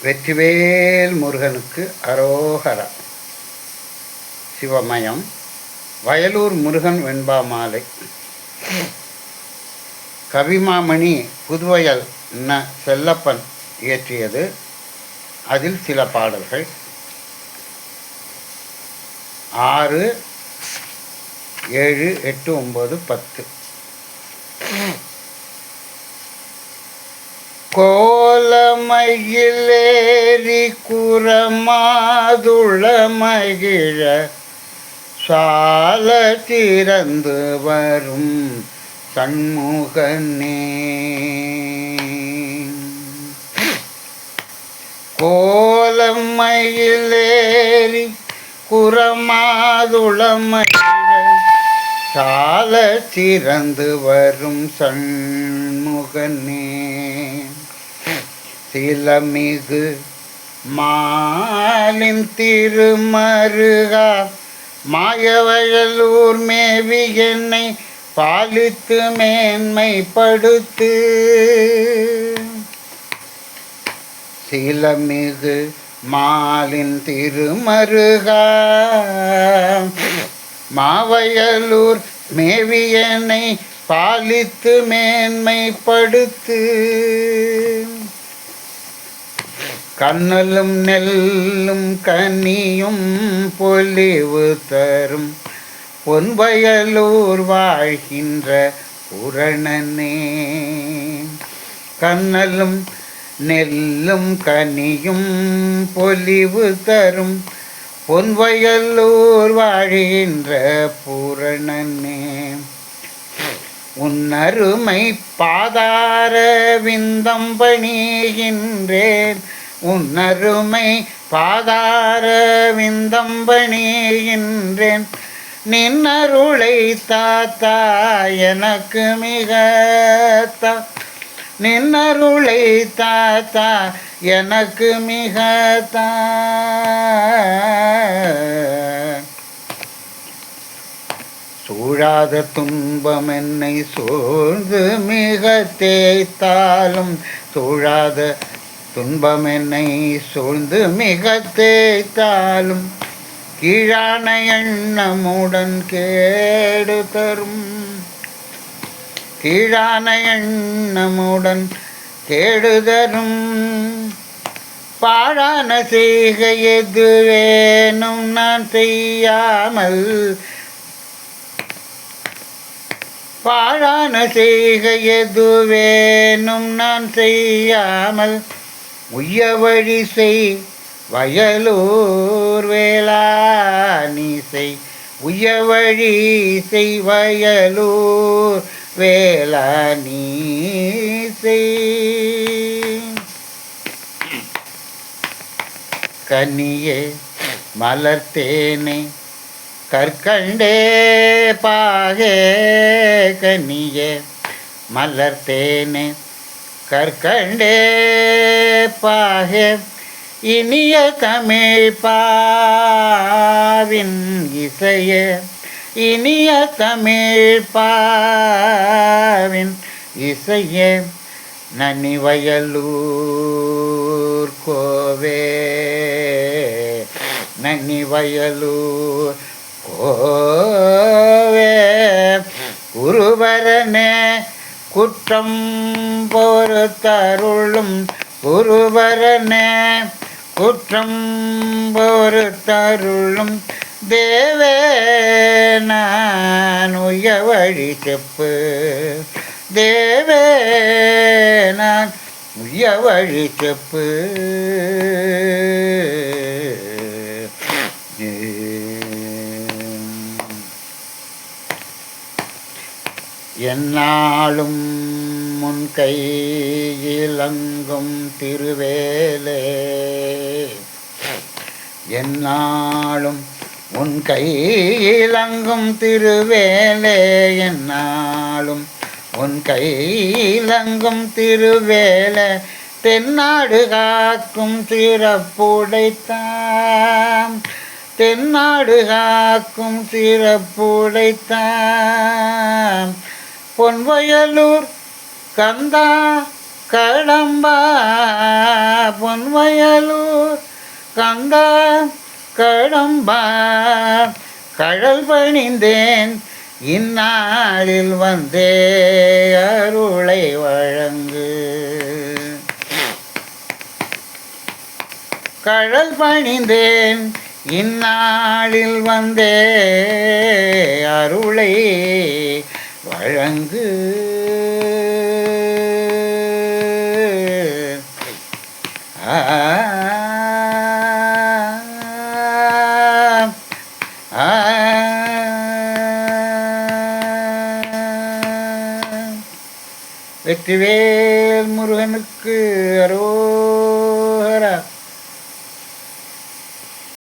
வெற்றிவேல் முருகனுக்கு அரோகரா. சிவமயம். வயலூர் முருகன் வெண்பா மாலை. கவிமாமணி புதுவயல் ந செல்லப்பன் இயற்றியது. அதில் சில பாடல்கள். 6, 7, 8, 9, 10. கோலமயிலேறி குரமாதுள மகிழ சால திறந்து வரும் சண்முகனே. கோலமயிலேறி குரமாதுள மகிழ சால திறந்து வரும் சண்முகனே. சிலமிகு மாலின் திருமருகா மாயவயலூர் மேவி என்னை பாலித்து மேன்மைப்படுத்து. சிலமிகு மாலின் திருமருகா மாவயலூர் மேவி என்னை பாலித்து மேன்மைப்படுத்து. கண்ணலும் நெல்லும் கனியும் பொலிவு தரும் பொன்வயலூர் வாழ்கின்ற புரணனே. கண்ணலும் நெல்லும் கனியும் பொலிவு தரும் பொன்வயலூர் வாழ்கின்ற பூரணனே. உன்னருமை பாதார விந்தம் பணிகின்றேன். உன்னருமை பாதார விந்தம் பணிகின்றேன். நின்னருளை தாத்தா எனக்கு மிகத்தா. நின்னருளை தாத்தா எனக்கு மிகத்தா. சூழாத துன்பம் என்னை சூழ்ந்து மிக தேய்த்தாலும் சூழாத துன்பம் என்னை சூழ்ந்து மிக தேய்த்தாலும் கீழான எண்ணமுடன் கேடு தரும். கீழான எண்ணமுடன் கேடு தரும். பாழான செய்கை எதுவேனும் நான் செய்யாமல் பாழான செய்கை எதுவேனும் நான் செய்யாமல் உய்ய வழி செய் வயலூர் வேளா நீ செய். உய்ய வழி செய் வயலூர் வேளா நீ செய். கனியே மலர்த்தேனே கற்கண்டே பாகே. கனியே மலர்த்தேனே கற்கண்டே பாகே. இனிய தமிழ் பாவின் இசையே. இனிய தமிழ் பாவின் இசையே. நனிவயலூர் கோவே. நனிவயலூர் கோவே. குருவரனே குற்றம் பொறுத்தருளும். குருவரனே குற்றம் பொறுத்தருளும். தேவே நான் உய்ய வழி செப்பு. தேவே நான் உய்ய வழி செப்பு. என்னாலும் முன் கையிலங்கும் திருவேலே. என்னாலும் உன் கையிலங்கும் திருவேலே. என்னாலும் உன் கையிலங்கும் திருவேலே. தென்னாடு காக்கும் சிறப்புடைத்தான். தென்னாடு காக்கும் சிறப்புடைத்தான். பொன்வயலூர் கந்தா கடம்பா. பொன்வயலூர் கந்தா கடம்பா கடல் பணிந்தேன் இந்நாளில் வந்தே அருளை வழங்கு. கடல் பணிந்தேன் இந்நாளில் வந்தே அருளை வழங்கு. வெற்றிவேல் முருகனுக்கு அரோகரா.